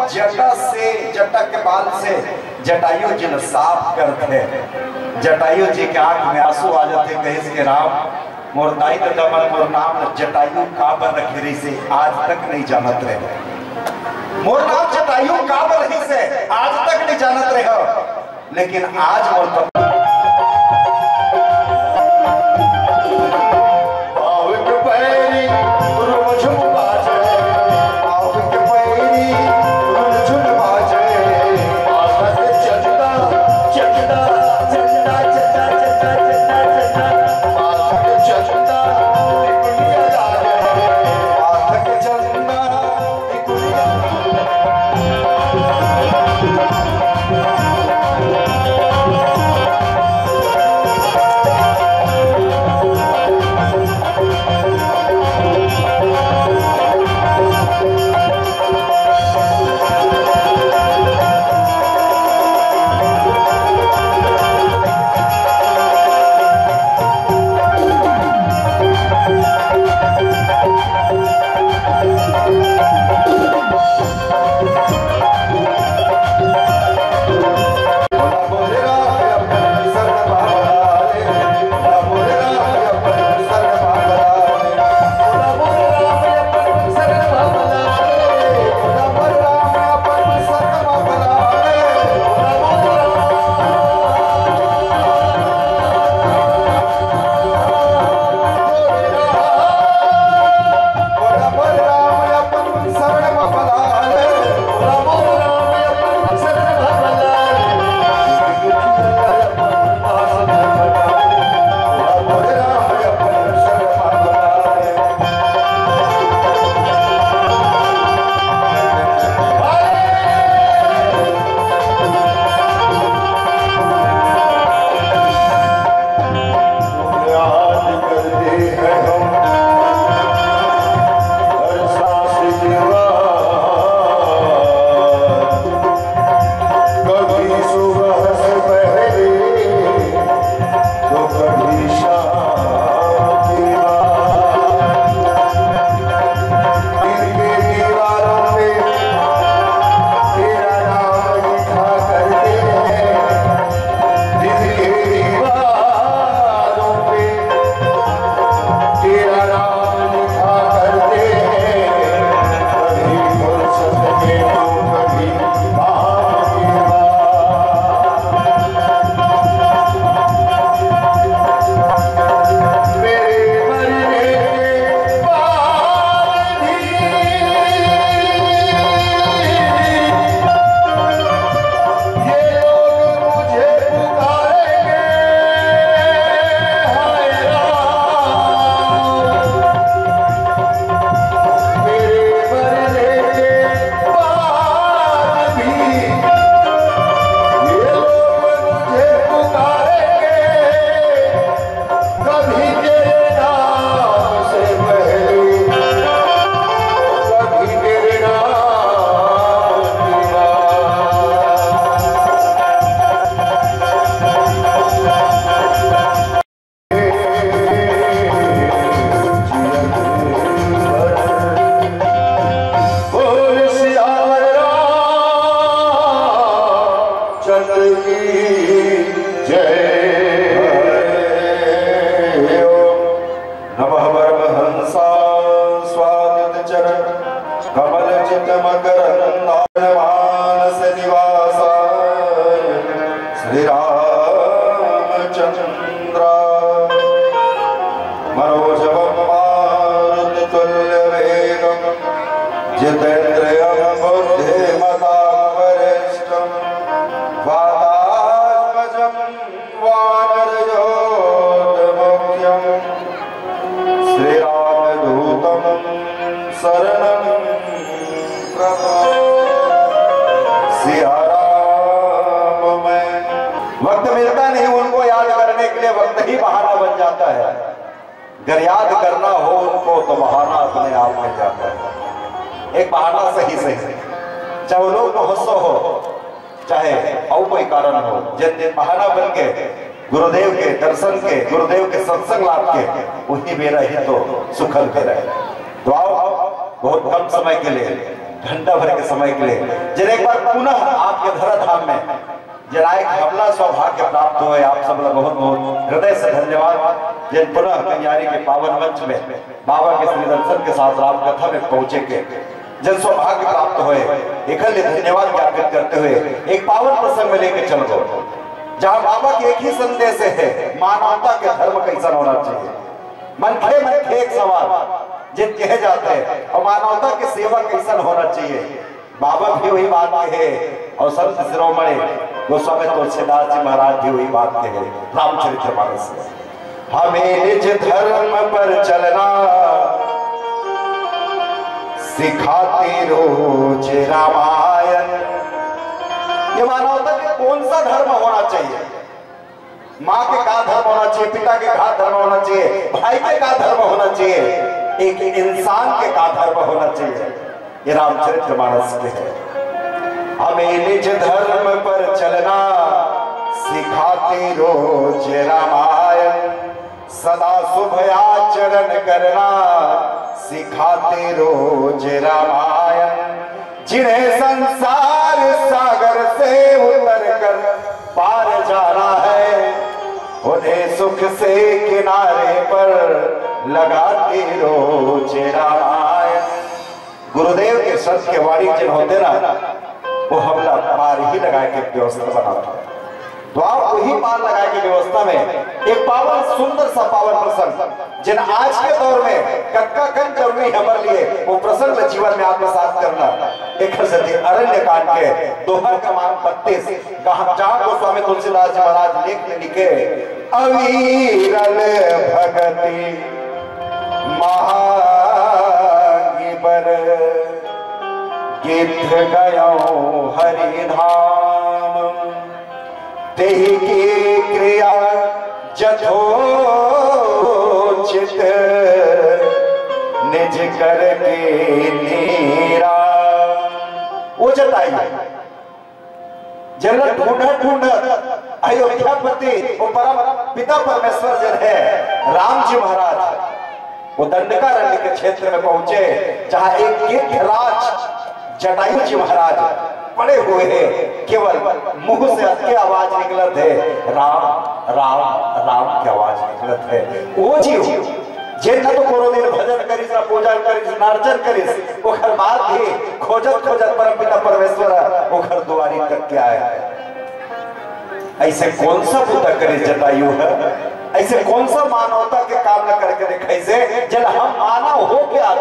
जटा से, जटा के बाल से जटायु जी ने साफ करते, जटायु जी के आंख में आंसू आ जाते, कहे के राम मोर दाई तो दमन मोर नाम जटायु काबर रखी रही से आज तक नहीं जानत रहे। मोर नाम जटायु काबर रही से आज तक नहीं जानत रहे हो, लेकिन आज मोर अगर याद करना हो उनको तो बहाना अपने आप में जाता है। एक बहाना सही सही, चाहे वो लोग को हंसो हो चाहे और कोई कारण हो, जिन बहाना बन के गुरुदेव के दर्शन के, गुरुदेव के सत्संग लाभ के, वही मेरा ही तो सुखद मेरा है। तो आओ बहुत कम समय के लिए घंटा भर के समय के लिए जिन एक बार पुनः आपके धराधाम में जिन एक हमला सौभाग्य प्राप्त हुए, आप सब लोग बहुत बहुत हृदय से धन्यवाद। जिन पुनः कन्यारी के पावन मंच में बाबा के श्री दर्शन के साथ राम कथा में पहुंचे के जन सौभाग्य प्राप्त हुए, एक धन्यवाद ज्ञापित करते हुए एक पावन प्रसंग में लेके चल दो, जहां बाबा के एक ही संदेश है, मानवता के धर्म कैसा होना चाहिए। मनखे मनखे एक सवाल जिन कहे जाते हैं, और मानवता की सेवा कैसा होना चाहिए। बाबा भी वही बात कहे और संत शिरोमणि गोस्वामी तुलसीदास जी महाराज भी वही बात कहे रामचरितमानस में। हमें निज धर्म पर चलना सिखाती रोज रामायण। ये मानवता के कौन सा धर्म होना चाहिए? माँ के का धर्म होना चाहिए, पिता के का धर्म होना चाहिए, भाई के का धर्म होना चाहिए, एक इंसान के का धर्म होना चाहिए। ये रामचरितमानस के है। हमें निज धर्म पर चलना सिखाते रोज रामायण, सदा शुभ आचरण करना सिखाते रोज रामायण। जिन्हें संसार सागर से उतर कर पार जाना है, उन्हें सुख से किनारे पर लगाते रोज रामायण। गुरुदेव के सत्य वाणी जिन होते ना, वो हमला पार ही लगाए के व्यवस्था बनाता। तो आप वही पार लगाए की व्यवस्था में एक पावन सुंदर सा पावन प्रसंग जिन आज के दौर में कक्का कन जरूरी है हमारे लिए, वो प्रसंग में जीवन में आत्मसात करना। एक अरण्य कांड के दोहा क्रमांक 32 जहां गोस्वामी तुलसीदास जी महाराज लेख में लिखे, अविरल भगति महागी बर गिद्ध गयो हरिधाम, तेहि की क्रिया जथोचित निज कर के नीरा। वो जटाई जल ढूंढ अयोध्यापति वो परम पिता परमेश्वर जन है राम जी महाराज, वो दंडकारण्य के क्षेत्र में पहुंचे, जहां एक गिद्धराज जटायु जी महाराज पड़े हुए हैं। केवल मुंह से अच्छी आवाज निकलत है, राम राम राम की आवाज निकलत है। वो जीव जे न तो कोनो दिन भजन करिस, न पूजा करिस, न अर्चन करिस, ओकर बाद भी खोजत खोजत परम पिता परमेश्वर ओकर दुआरी तक के आए। ऐसे कौन सा पुत्र करिस जटायु है, ऐसे कौन सा मानवता के काम न करके दिखाई से जल हम मानव हो के आज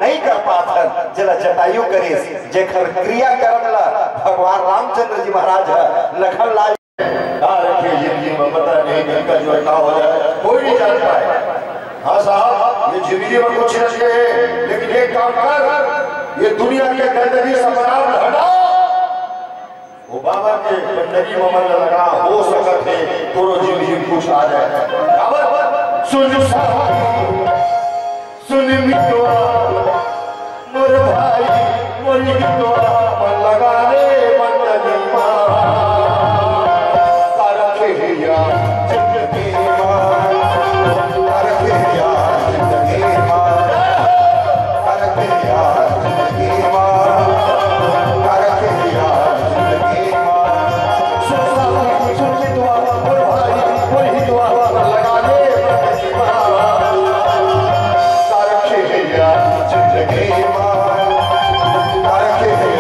नहीं कर पाता, जला जटायु करिस जेकर क्रिया करम ला भगवान रामचंद्र जी महाराज लखन लाल रखिए। जिंदगी में पता नहीं कल का जो क्या हो जाए कोई नहीं जान पाए। हाँ साहब, ये जिंदगी में कुछ नहीं है, लेकिन एक काम कर, ये दुनिया के गंदगी से बनाव हटा। वो बाबा के गंदगी में मन लगा हो सकत है पूरा जिंदगी कुछ आ जाए। सुन सुन मित्रों मोर भाई मोरी मित्रों मन लगा रे मंडली Hey,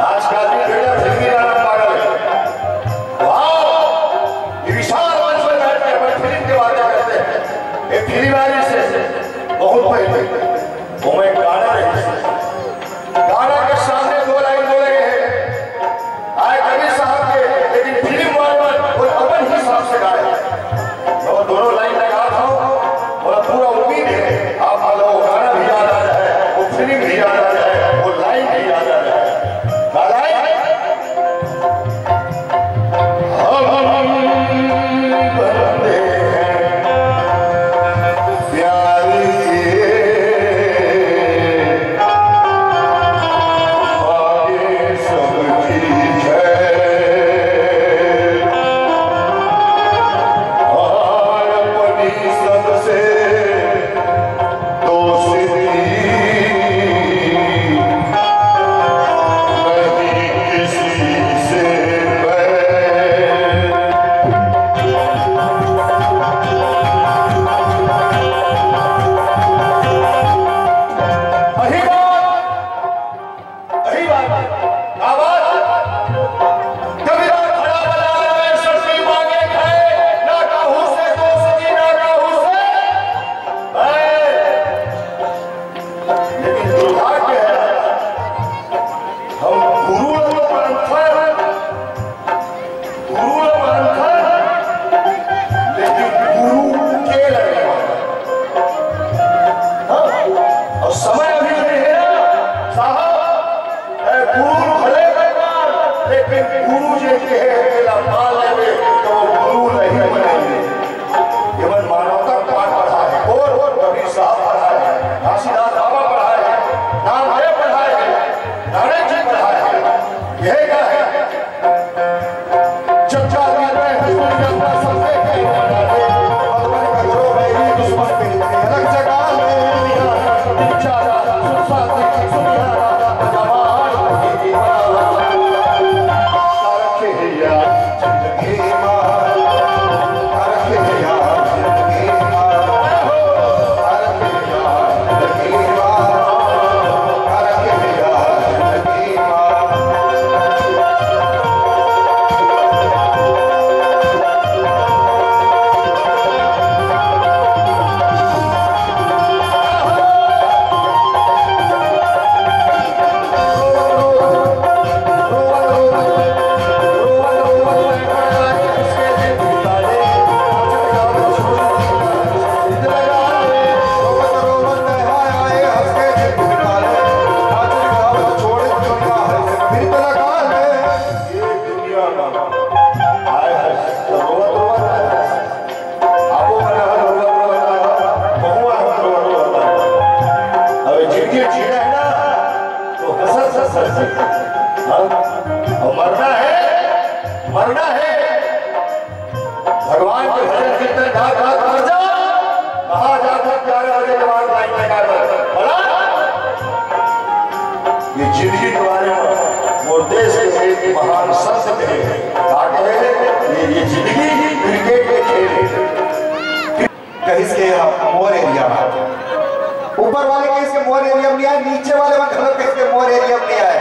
आज का दिन बेटा फिल्मी नाम पागल है। ये विशाल मंच पर बैठ के अपन फिल्म की बातें करते हैं। एक फिल्म वाली से बहुत पहले वो मैं गाना रही, गाना के सामने 2 लाइन बोले गए आए कबीर साहब के, लेकिन फिल्म वाले वो अपन हिसाब से गाए। तो दोनों लाइन लगा था और पूरा उम्मीद है आप वो गाना भी याद आ जाए, वो फिल्म भी याद आ जाए, वो लाइन भी याद आ जाए। मरना है भगवान के भजन कीर्तन गा गा मर जा, कहा जाता 11 बजे के बाद लाइन लगा बोला ये जिंदगी के बारे में और देश के एक महान संत थे ये जिंदगी क्रिकेट के खेल है। कहीं के मोर एरिया ऊपर वाले केस के मोर एरिया में आए, नीचे वाले केस के मोर एरिया में आए।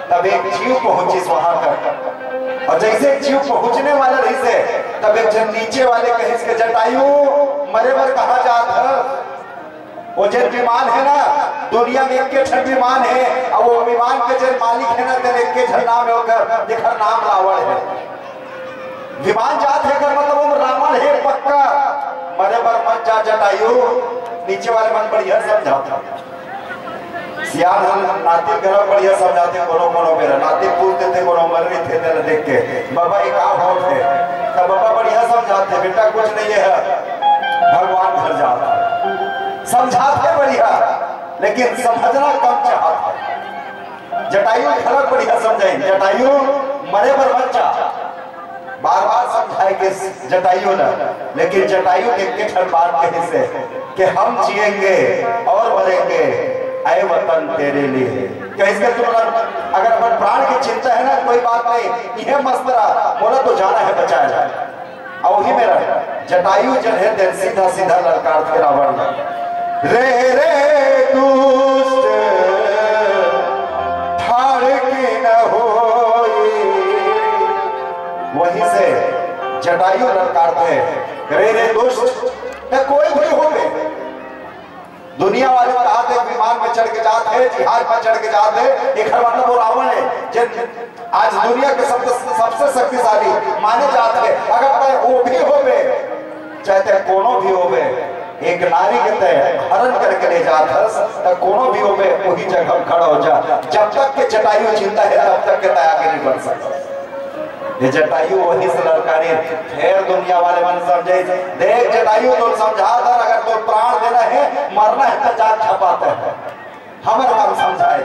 तब एक जीव पहुंची वहां तक, और जैसे जीव पहुंचने वाला रही से तब एक जन नीचे वाले कहीं के जटायु मरे बर कहा जाता है। वो जन विमान है ना, दुनिया में एक के विमान है, और वो विमान के जन मालिक है ना, तेरे एक के जन नाम होकर देखकर नाम रावण है। विमान जात है कर मतलब वो रावण है पक्का, मरे बर मत जा जटायु। नीचे वाले मन बढ़िया समझाता सियार नाते करो बढ़िया समझाते, कोनो कोनो मेरा नाते पूछते थे, कोनो मर रही थे तेरे देख के बाबा एक आप होत है, तब बाबा बढ़िया समझाते बेटा कुछ नहीं है, भगवान घर जाता समझाते बढ़िया, लेकिन समझना कम चाहते। जटायु खलक बढ़िया समझाई, जटायु मरे पर बच्चा बार बार समझाए कि जटायु ना, लेकिन जटायु एक के बात कहे से कि हम जिएंगे और मरेंगे ऐ वतन तेरे लिए। कैसे तुम अगर अपन प्राण की चिंता है ना कोई बात नहीं, यह मस्तरा बोला तो जाना है बचाया जाए। और वही मेरा जटायु जन है दिन सीधा सीधा ललकार के रावण रे रे दुष्ट जटायु ललकारते रे रे दुष्ट कोई भी हो गए। दुनिया वाले कहते विमान में चढ़ के जाते हैं, जहाज पर चढ़ के जाते हैं, एक मतलब वो रावण है आज दुनिया के सबसे शक्तिशाली माने जाते हैं। अगर वो भी हो गए चाहे कोनो भी हो गए, एक नारी के तय हरण करके ले जाता कोनो भी हो गए वही जगह खड़ा हो जा। जब तक के जटायु चिंता है तब तक के तय आगे नहीं बढ़ सकता। ये जटायु वही से ललकारी फिर दुनिया वाले मन समझे देख जटायु तो समझा था अगर तो प्राण देना है मरना है तो जाग छपाते हैं हमारा काम समझाए।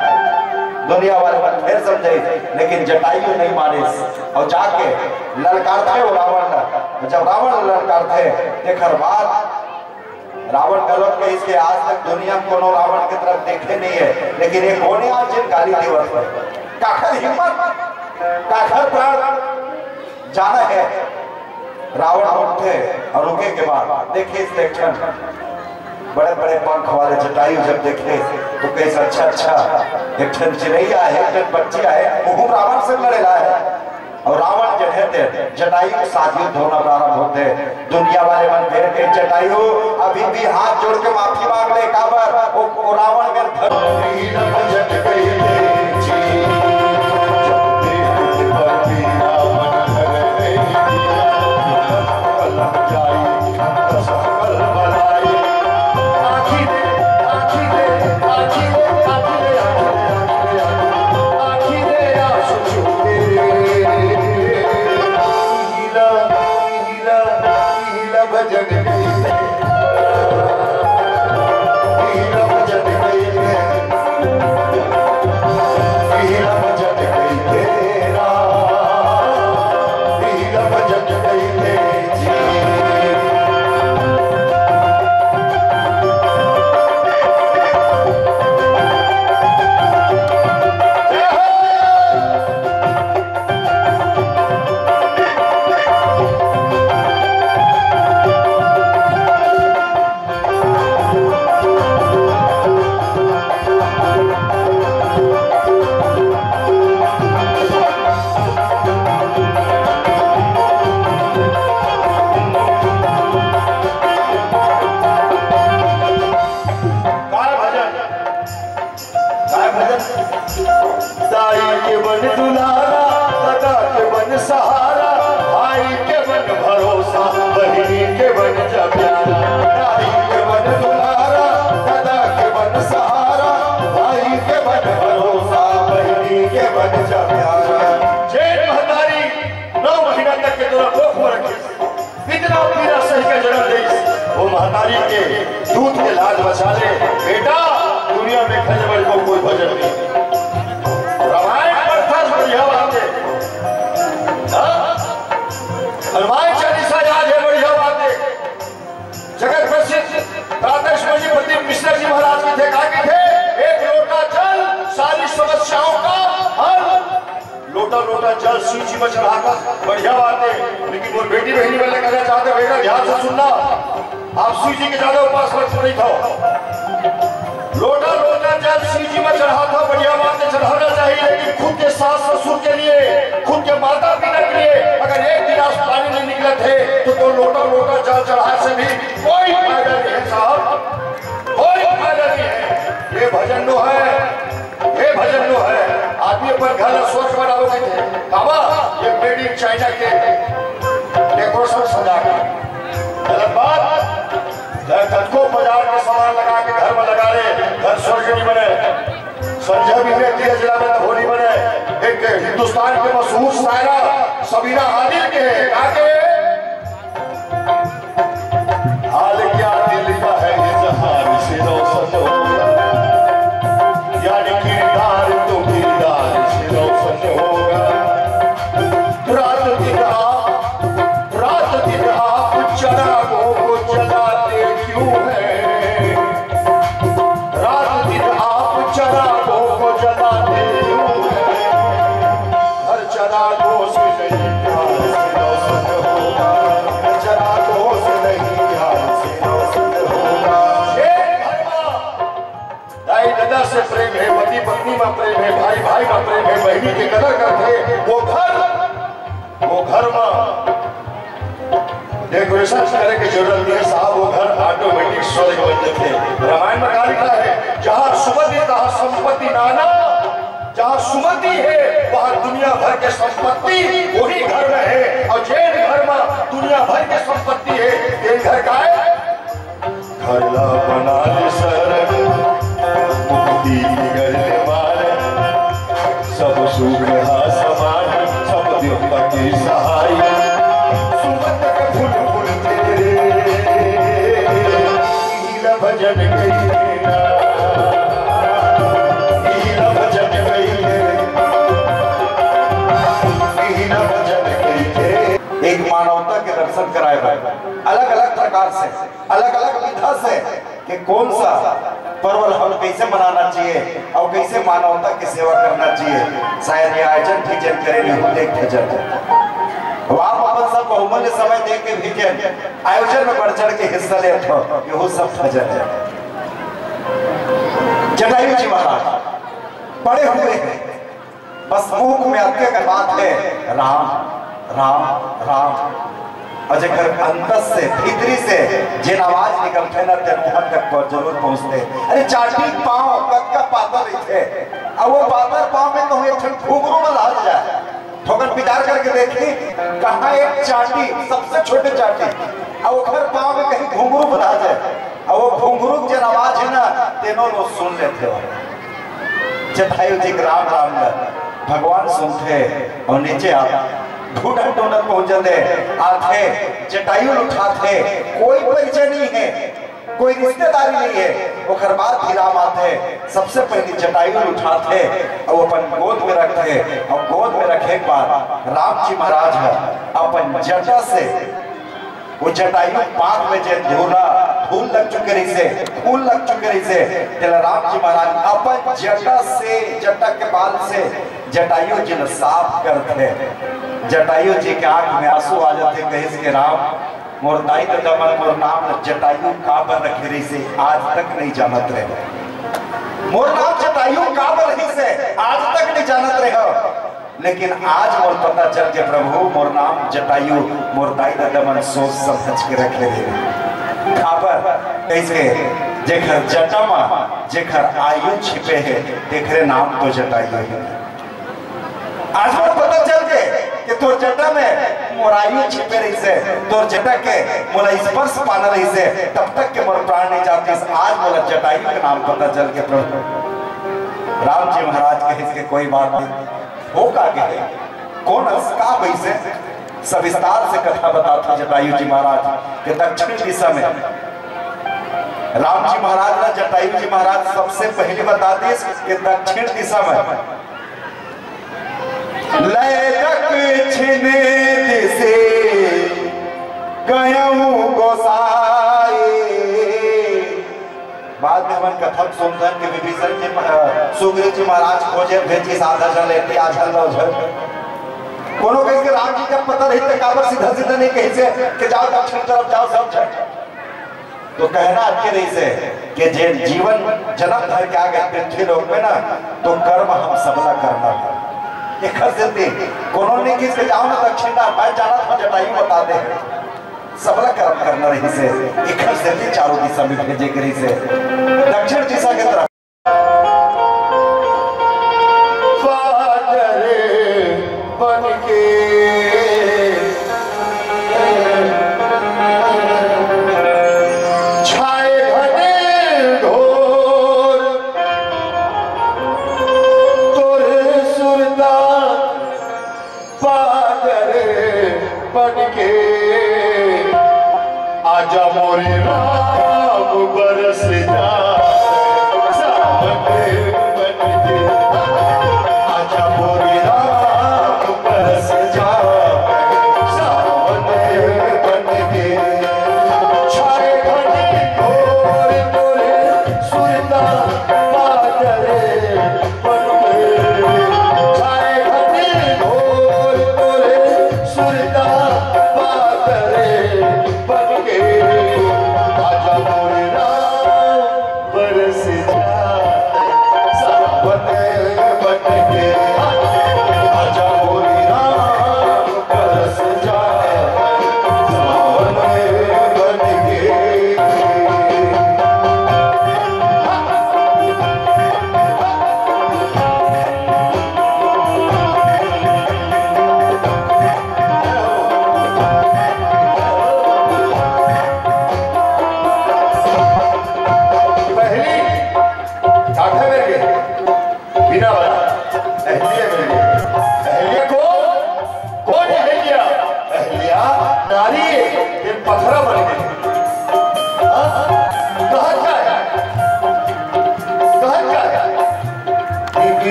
दुनिया वाले मन फिर समझे लेकिन जटायु नहीं माने और जाके ललकारते वो रावण। जब रावण ललकारते देखर बाद रावण का लोग इसके आज तक दुनिया में कोनो रावण की तरफ देखे नहीं है, लेकिन एक होने आज जिन गाली दिवस काखर हिम्मत काखर प्राण जाना है। रावण उठे और रुके के बाद देखिए इस एक्शन बड़े बड़े पंख वाले जटायु जब देखे तो कैसे अच्छा एक्शन चिड़ैया है एक्शन बच्चिया है वो रावण से लड़ेला है। और रावण जो है जटायु साथ युद्ध होना प्रारंभ होते। दुनिया वाले मन फिर के जटायु अभी भी हाथ जोड़ के माफी मांग ले काबर वो रावण महतारी के दूध के लाज बचा ले बेटा दुनिया में खजबर को कोई भजन नहीं। रामायण पढ़ता बढ़िया बात है, हनुमान चालीसा याद है बढ़िया बात है। जगत प्रसिद्ध प्रातःपति मिश्र जी महाराज के थे कहा थे एक लोटा जल सारी समस्याओं का हल। लोटा लोटा जल शिव जी में चढ़ाता बढ़िया बात है, लेकिन वो बेटी बहनी वाले कहना चाहते बेटा ध्यान से सुनना आप शिव जी के ज्यादा उपास नहीं था। लोटा लोटा जल शिव जी में चढ़ा था बढ़िया बात है चढ़ाना चाहिए, लेकिन खुद के सास ससुर के लिए खुद के माता पिता के लिए अगर एक गिलास पानी नहीं निकले थे तो लोटा लोटा जल चढ़ाने से भी कोई फायदा नहीं है साहब, कोई फायदा नहीं है। ये भजन नो है, ये भजन नो है। आदमी पर घर स्वर्ग बनाओगे थे बाबा ये मेड इन चाइना के डेकोरेशन सजा के गलत बात। को बाजार में सामान लगा के घर में लगा ले घर स्वर्ग नहीं बने। संजय भी दिया जिला में तो होली बने। एक हिंदुस्तान के मशहूर शायरा सबीना आदिल के आगे हाल क्या दिल का है इजहार से रोशन होगा, यानी किरदार तो किरदार से रोशन होगा। रात दिन आप चरागों को चलाते क्यों हैं, रात दिन आप चरागों को जलाते क्यों हैं। हर चरागों से नहीं ध्यान से रोशन होगा, हर चरागों से नहीं ध्यान से रोशन होगा। दाई दादा से प्रेम है, पति पत्नी में प्रेम है, भाई भाई का प्रेम है, बहनी की कदर करते वो घर में डेकोरेशन करने की जरूरत नहीं है साहब, वो घर ऑटोमेटिक स्वर्ग बन जाते। रामायण में क्या लिखा है, जहाँ सुमति तहाँ संपत्ति नाना, जहाँ सुमति है वहाँ दुनिया भर के संपत्ति वही घर में है, और जैन घर में दुनिया भर के संपत्ति है, ये घर का है। घरला बना ले सरग मुक्ति निगलने वाले, सब सुख हा समान, सब देवता की सहाय, सुमत के फूल फूल तेरे ईला भजन कईना, ईला भजन कईने, ईला भजन कईने। एक मानवता के दर्शन कराए भाई, अलग अलग प्रकार से, अलग अलग विधा से, कि कौन सा पर्व हम कैसे मनाना चाहिए और कैसे मानवता की सेवा करना चाहिए। शायद ये आयोजन भी जन करे नहीं देख भजन आप अपन सब बहुमूल्य समय दे के भी आयोजन में बढ़ चढ़ के हिस्सा ले यह सब भजन है। जटायु जी महाराज पड़े हुए हैं, बस मुख में अत्य का बात है राम राम राम, और जब अंतर से भीतरी से जिन आवाज निकलते ना वहां तक जरूर पहुंचते। अरे चाटी पांव कद का पातर थे, अब वो पातर पांव में तो एक घुंघरू में लाल जाए, ठोकर विचार करके देखी कहाँ एक चाटी सबसे छोटे चाटी और वो घर पांव में कहीं घुंघरू बना जाए, और वो घुंघरू जिन आवाज है ना तीनों लोग सुन लेते हो। जटायु जी राम राम भगवान सुनते और नीचे आप ढूंढत ढूंढत पहुंचते आते, जटायु उठाते, कोई परिचय नहीं है, कोई रिश्तेदारी नहीं है, वो घर बार भी राम आते, सबसे पहले जटायु उठाते और वो अपन गोद में रखते, और गोद में रखे के बाद राम जी महाराज है अपन जटा से वो जटायु पाक में जे धूला फूल लग चुके रही से, फूल लग चुके रही से, तेरा राम जी महाराज अपन जटा से, जटा के बाल से जटायु जी ने साफ करते। जटायु जी के आंख में आंसू आ जाते, कहे के राम मोर दाई दमन मोर नाम जटायु काबर रखे रही से आज तक नहीं जानत रहे, मोर नाम जटायु काबर रही से आज तक नहीं जानत रहे, लेकिन आज मोर पता चल के प्रभु मोर नाम जटायु मोर दाई दमन सोच समझ के रखे रहे। काबर कैसे जेखर जटमा जेखर आयु छिपे है देखरे नाम तो जटायु है। आज मोर पता चल के कि तोर जटा में मोर आयु छिपे रही से, तोर जटा के मोला स्पर्श पाना रही से, तब तक के मोर प्राण नहीं जाते। आज मोला जटायु का नाम पता चल के प्रभु राम जी महाराज कहे इसके कोई बात नहीं होगा के कौन का वैसे सविस्तार से कथा बताते जटायु जी महाराज के दक्षिण दिशा में राम जी महाराज ने जटायु जी महाराज सबसे पहले बताते कि दक्षिण दिशा में लय दक्षिण दिशे गयऊ गोसाई। बाद में हम कथा सुनते हैं कि विभीषण जी सुग्रीव जी महाराज खोजे भेजी साधा चले आजल कोनो कह के राम जी जब पता नहीं तो काबर सीधा सीधा नहीं कही से कि जाओ दक्षिण तरफ जाओ सब छठ, तो कहना अच्छे नहीं से कि जे जीवन जन्म धर के आ गए पृथ्वी लोक में ना तो कर्म हम सबला करना है। एक जल्दी कोनो ने किस के जाओ ना दक्षिण मैं जाना था जटायु बता दे सबला कर्म करना रही से एक जल्दी चारों दिशा में भेजे करी से दक्षिण दिशा के तरफ बन के छाए घने घोर तोरे सुरता पागल बन के आजा मोरे राम बरस जा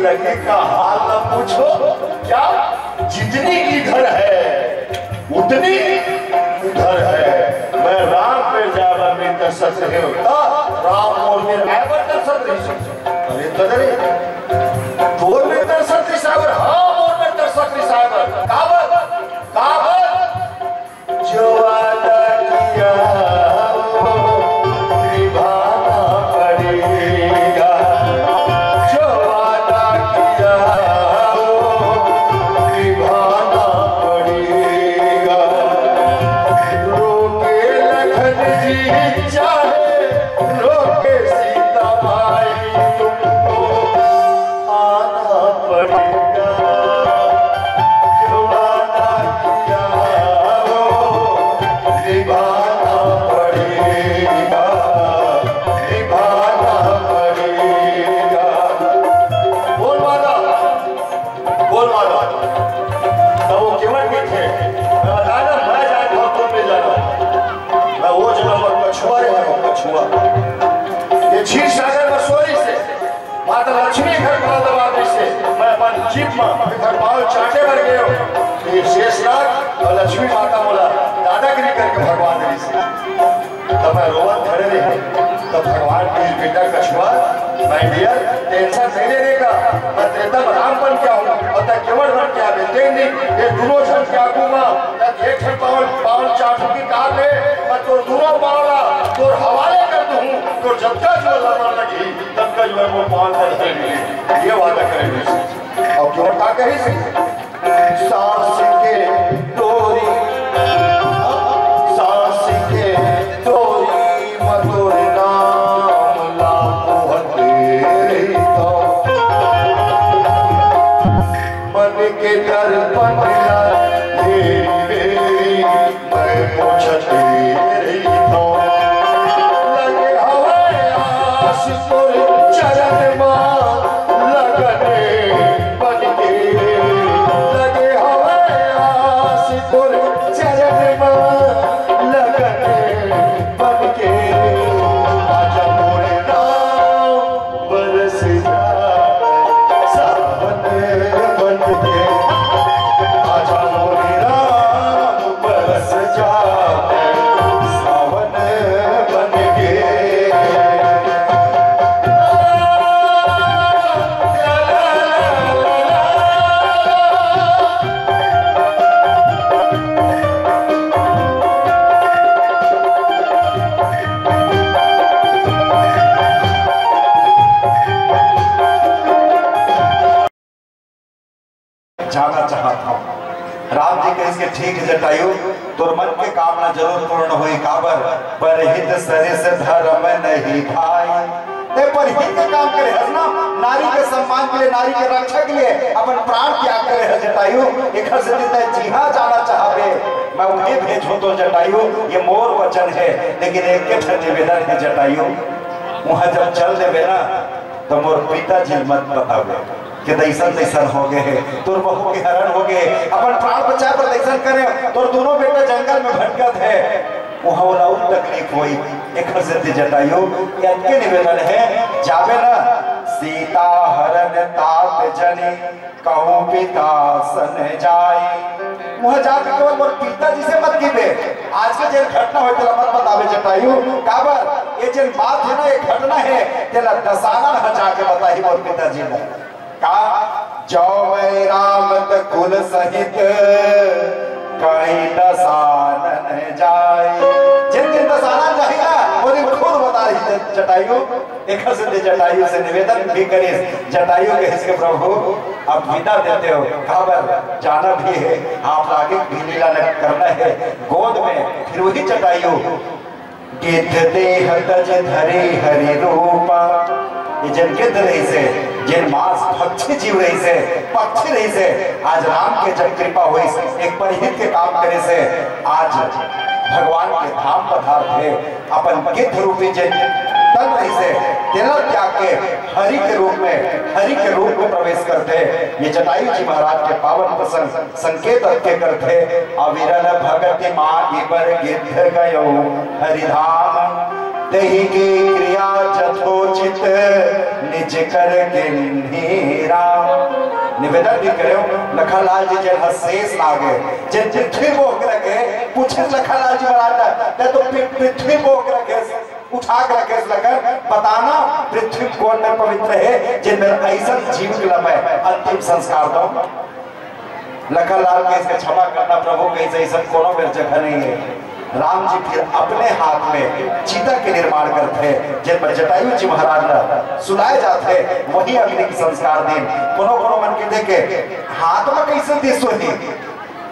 लगे का हाल न पूछो, क्या जितनी इधर है उतनी उधर है। मैं राम पे जावर में दर्शक रहे होता, राम मोर में आवर दर्शक रही। अरे तदरे मोर में दर्शक रही सागर, हाँ मोर में दर्शक रही सागर। काबर काबर जो वादा किया शेषनाग और लक्ष्मी माता बोला दादागिरी करके भगवान ने से तब मैं रोवन खड़े रहे। तब भगवान की बेटा कछुआ माय डियर टेंशन नहीं लेने का, मैं त्रेता राम बन क्या हूँ और तक केवल बन क्या बेटे नहीं। ये दोनों छन क्या दूंगा तक एक छन पावन चाटू की कार ले मैं तो दोनों पावला तो हवाले कर दूँ तो जब तक जो लड़ने लगी तब तक मैं वो पावन कर देंगे। ये वादा करेंगे और क्यों का कही से सांस के डोरी सांस के डोरी मधुर नाम लाखों तेरी तो मन के दर्पण तेरी मैं पूछ तेरी तो लगे हवाए आस तोरे चरण मां लगने बन के लगे हवाए परहित सरिस धर्म नहीं भाई। परहित के काम करे हसना, नारी के सम्मान के लिए, नारी के रक्षा के लिए अपन प्राण त्याग करे है जटायु। एक से जिहा जाना चाहबे मैं उन्हें भेजूं तो जटायु, ये मोर वचन है। लेकिन एक के निवेदन है जटायु, वहां जब चल देवे ना तो मोर पिताजी मत बतावे कि दैसन दैसन हो गए है, तोर बहू के हरण हो गए, अपन प्राण बचाए पर दैसन करे, तोर दोनों बेटा जंगल में भटकत है, वहां और तकलीफ हुई। एक से जटायु के निवेदन है, जावे ना सीता हरण तात जनी कहूं पिता सन जाई। वहां जाके केवल मोर पिताजी से मत कीबे, आज के जे घटना होय तेला मत बतावे जटायु। काबर ये जे बात है ना, ये घटना है तेला दसानन ह जाके बताई मोर पिताजी ने। का जो मैं राम कुल सहित कहीं दसानन जाए, जिन दिन दसानन जाए ना वो दिन खुद बता रही जटायु। एक से जटायु से निवेदन भी करे, जटायु के इसके प्रभु अब विदा देते हो, काबर जाना भी है, आप आगे भी लीला करना है। गोद में फिर वही जटायु गिद्ध देह तज धरे हरि रूपा, ये जन गिद्ध रही से, जिन मांस भक्षी जीव रही से, पक्षी रही से, आज राम के जब कृपा हुई एक परिहित के काम करे से आज भगवान के धाम पधार थे। अपन गिद्ध रूपी जिन तन रही से तेना त्याग के हरि के रूप में प्रवेश करते। ये जटायु जी महाराज के पावन प्रसंग संकेत के करते। अविरल भगति मागी पर गिद्ध गयो हरिधाम, दही की क्रिया जथोचित निज कर गिन्हीरा। निवेदन भी करे लखनलाल जी जन शेष लागे जिन पृथ्वी मोह रखे, पूछे लखनलाल जी महाराज तो पृथ्वी मोह रखे उठा कर रखे लगन बताना पृथ्वी कौन में पवित्र है जिनमें ऐसा जीवन लम्हे अंतिम संस्कार दो। लखनलाल के इसके क्षमा करना प्रभु के ऐसा कोनो मेरे जगह नहीं है। राम जी फिर अपने हाथ में चीता के निर्माण करते हैं, जिन पर जटायु जी महाराज सुनाए जाते, वही अग्नि की संस्कार दिन कोनो कोनो मन के देखे हाथ में कैसे दी सुनी,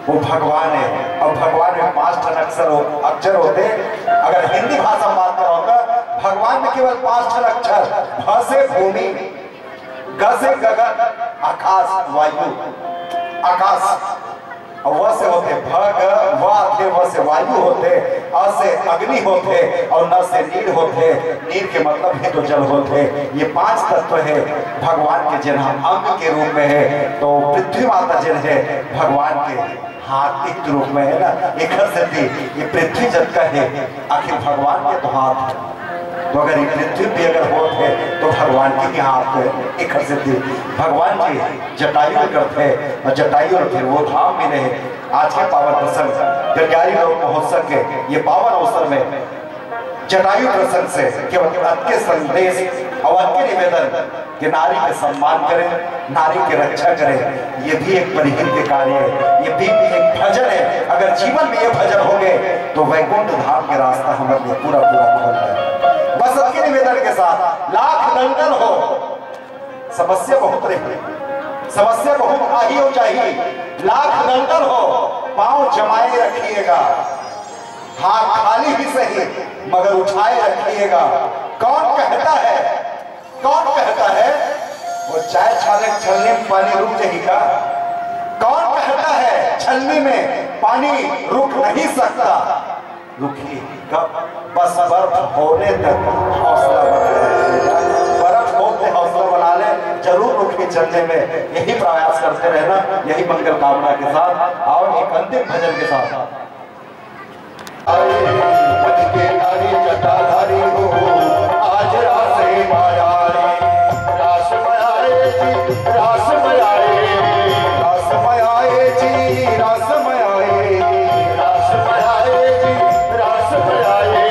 वो भगवान है। और भगवान में 5 अक्षर होते। अगर हिंदी भाषा में बात करो तो भगवान में केवल 5 अक्षर, भ से भूमि, ग से गगन, आकाश वायु, आकाश और व से होते भग, व से वायु होते, अ से अग्नि होते और न से नीर होते। नीर के मतलब है तो जल होते। ये 5 तत्व है भगवान के जिन अंग के रूप में है। तो पृथ्वी माता जिन है भगवान के हाथ रूप में है ना। एक ये पृथ्वी जब का है आखिर भगवान के तो हाथ है, तो अगर ये पृथ्वी भी अगर होते तो भगवान के ही हाथ है। एक भगवान की जटायु करते और जटायु और फिर वो धाम मिले हैं। आज के पावन प्रसंग गरगारी लोक महोत्सव के ये पावन अवसर में जटायु प्रसंग से केवल के संदेश और के निवेदन कि नारी के सम्मान करें, नारी की रक्षा करें, ये भी एक परिहित के कार्य है, ये भी एक भजन है। अगर जीवन में ये भजन हो गए तो वैकुंठ धाम के रास्ता हमारे लिए पूरा खोल है। बस सबके निवेदन के साथ लाख दंगल हो, समस्या बहुत रही, समस्या बहुत आई हो चाहिए, लाख दंगल हो, पांव जमाए रखिएगा, हाथ खाली ही सही मगर उठाए रखिएगा। कौन कहता है, कौन कहता है वो चाय छाने छलनी में पानी रुक जाएगा? कौन कहता है छलनी में पानी रुक नहीं सकता? रुकी कब? बस बर्फ होने तक हौसला बना, बर्फ होते हौसला बना ले, जरूर रुकी चलने में। यही प्रयास करते रहना, यही मंगल कामना के साथ और एक अंतिम भजन के साथ। जटाधारी हो आज रासे माया रे, रास मयाए जी, रास मयाए, रास मयाए जी, रास मयाए, रास मयाए जी, रास मयाए,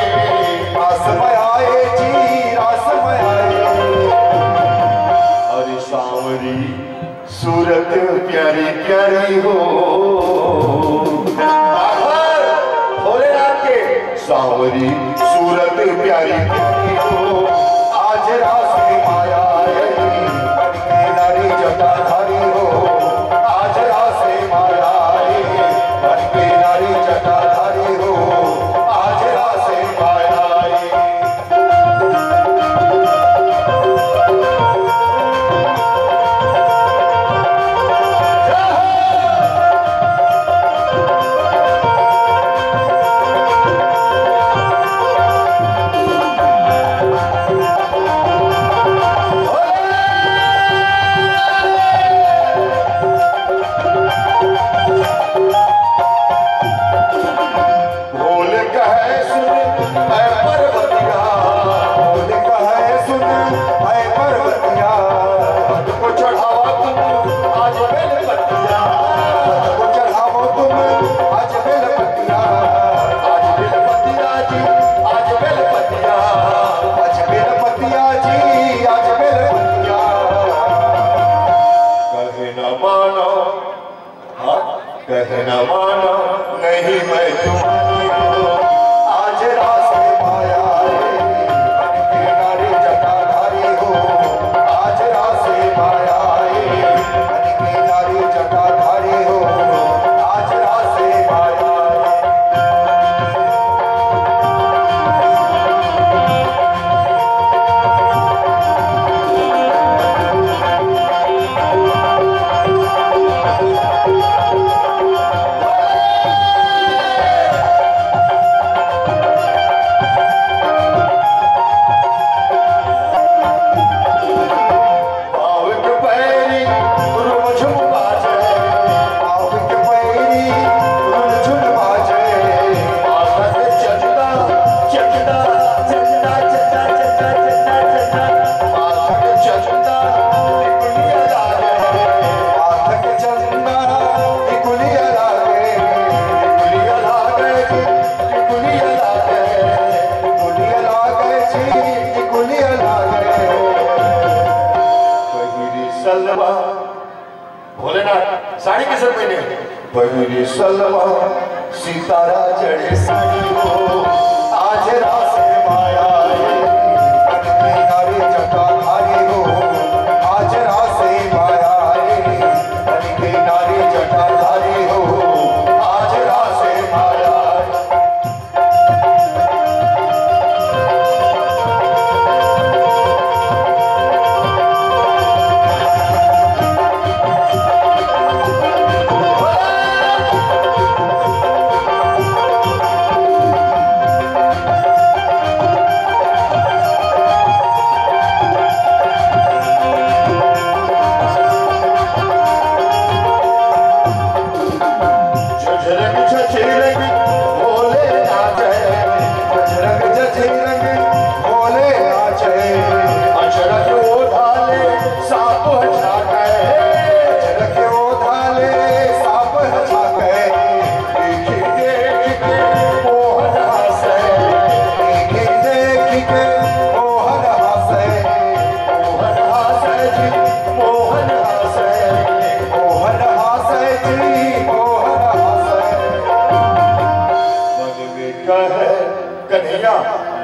रास मयाए जी, रास मयाए। अरे सांवरी सूरत प्यारी प्यारी हो, सांवरी सूरत प्यारी प्यारी हो, आज रासे माया रे, बनके नारी जटाधारी हो, आज रासे माया रे, बनके नारी जटाधारी हो, आज रासे माया। कैसे पहने पहिरी सलमा सितारा जड़े साड़ी हो आज रासे माया किनारे जटाधारी हो आज रासे माया किनारे जटाधारी हो आज रासे माया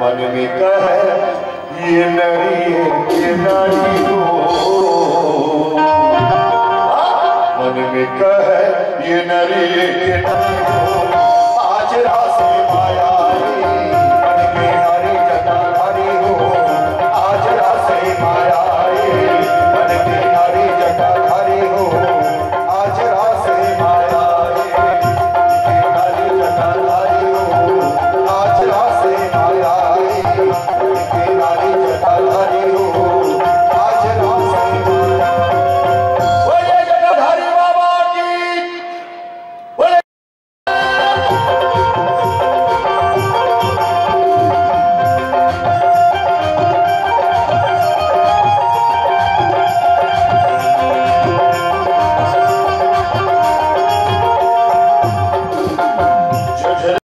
मन में कहे ये नारी हो मन में कहे ये नारी हो